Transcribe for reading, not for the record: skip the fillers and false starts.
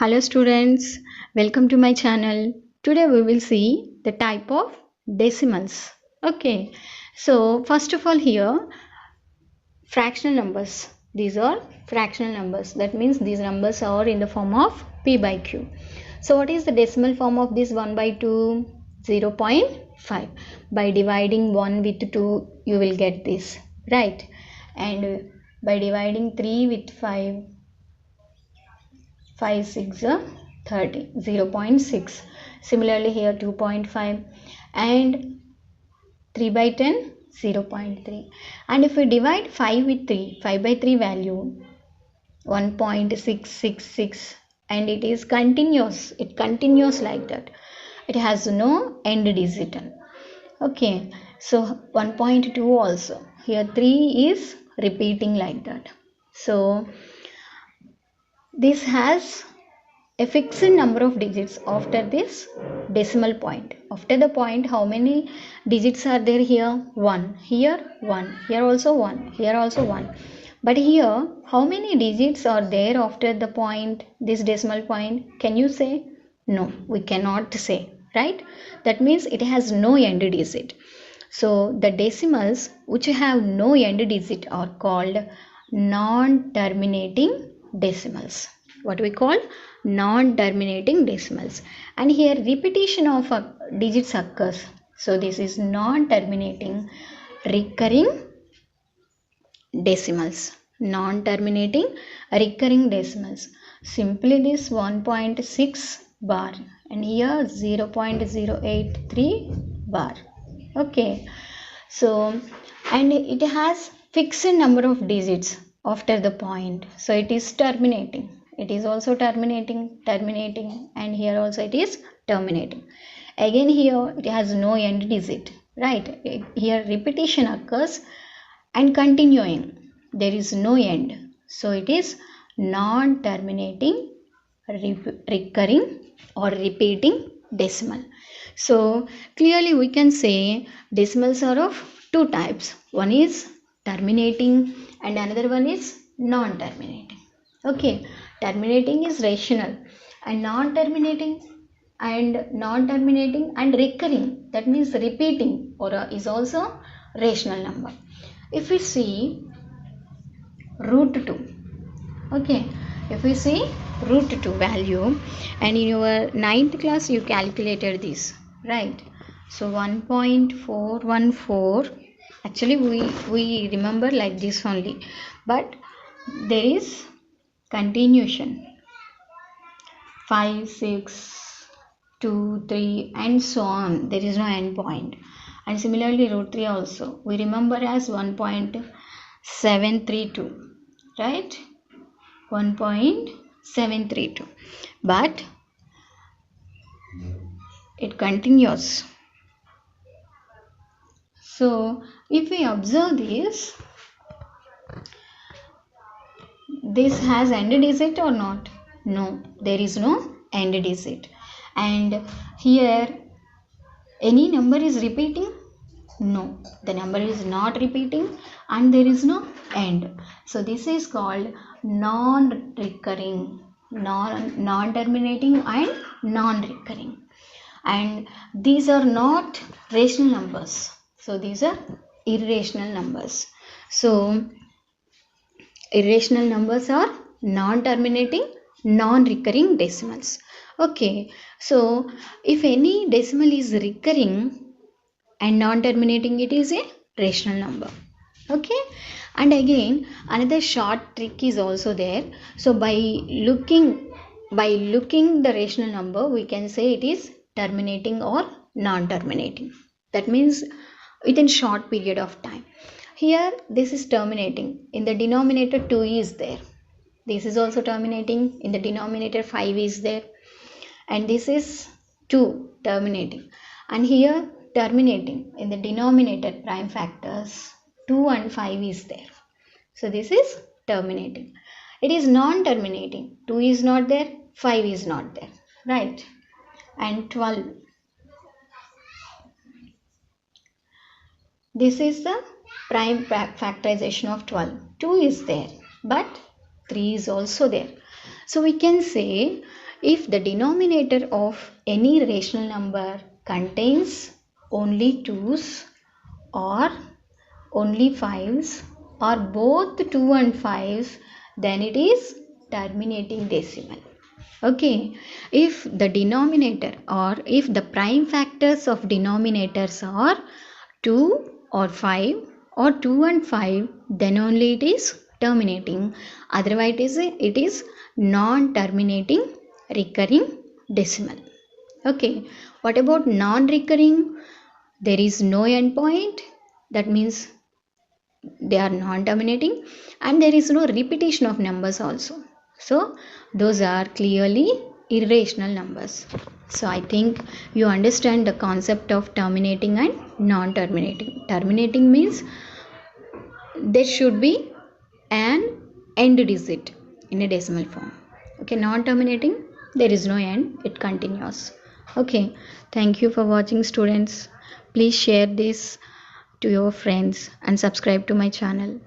Hello students, welcome to my channel. Today we will see the type of decimals. Okay, so first of all here fractional numbers. These are fractional numbers. That means these numbers are in the form of p by q. So what is the decimal form of this 1 by 2? 0.5. By dividing 1 with 2 you will get this, right? And by dividing 3 with 5, 5 6 30, 0.6. Similarly here 2.5 and 3 by 10, 0.3. And if we divide 5 with 3, 5 by 3 value 1.666, and it is continuous. It continues like that. It has no end digit. Okay, so 1.2 also. Here 3 is repeating like that. So this has a fixed number of digits after this decimal point. After the point, how many digits are there here? 1. Here 1. Here also 1. Here also 1. But here, how many digits are there after the point, this decimal point? Can you say? No, we cannot say, right? That means it has no end digit. So the decimals which have no end digit are called non-terminating decimals. What we call non-terminating decimals. And here repetition of digits occurs. So this is non-terminating recurring decimals. Non-terminating recurring decimals. Simply this 1.6 bar and here 0.083 bar. Okay, so and it has fixed number of digits after the point, so it is terminating. It is also terminating, and here also it is terminating. Again here it has no end digit, right? Here repetition occurs and continuing, there is no end, so it is non-terminating recurring or repeating decimal. So clearly we can say decimals are of two types. One is terminating and another one is non-terminating. Okay, terminating is rational and non-terminating and recurring, that means repeating or is also rational number. If we see root 2, okay, if we see root 2 value, and in your 9th class you calculated this, right? So 1.414, actually we remember like this only, but there is continuation 5 6 2 3 and so on, there is no end point. And similarly root 3 also we remember as 1.732, right? 1.732, but it continues. So if we observe this has end digit or not? No, there is no end digit. And here any number is repeating? No, the number is not repeating and there is no end. So this is called non-recurring, non-terminating and non-recurring. And these are not rational numbers. So these are irrational numbers. So irrational numbers are non-terminating, non-recurring decimals. Okay, so if any decimal is recurring and non-terminating, it is a rational number. Okay, and again another short trick is also there. So by looking the rational number, we can say it is terminating or non-terminating. That means within short period of time. Here this is terminating, in the denominator 2 is there. This is also terminating, in the denominator 5 is there, and this is 2 terminating, and here terminating, in the denominator prime factors 2 and 5 is there. So this is terminating. It is non-terminating, 2 is not there, 5 is not there, right? And 12, this is the prime factorization of 12. 2 is there, but 3 is also there. So we can say if the denominator of any rational number contains only 2's or only 5's or both 2 and 5's, then it is terminating decimal. Okay, if the denominator or if the prime factors of denominators are 2 or 5 or 2 and 5, then only it is terminating. Otherwise it is non-terminating recurring decimal. Okay, what about non-recurring? There is no endpoint, that means they are non-terminating, and there is no repetition of numbers also. So those are clearly irrational numbers. So I think you understand the concept of terminating and non-terminating. Terminating means there should be an end digit in a decimal form. Okay, non-terminating, there is no end, it continues. Okay, thank you for watching, students. Please share this to your friends and subscribe to my channel.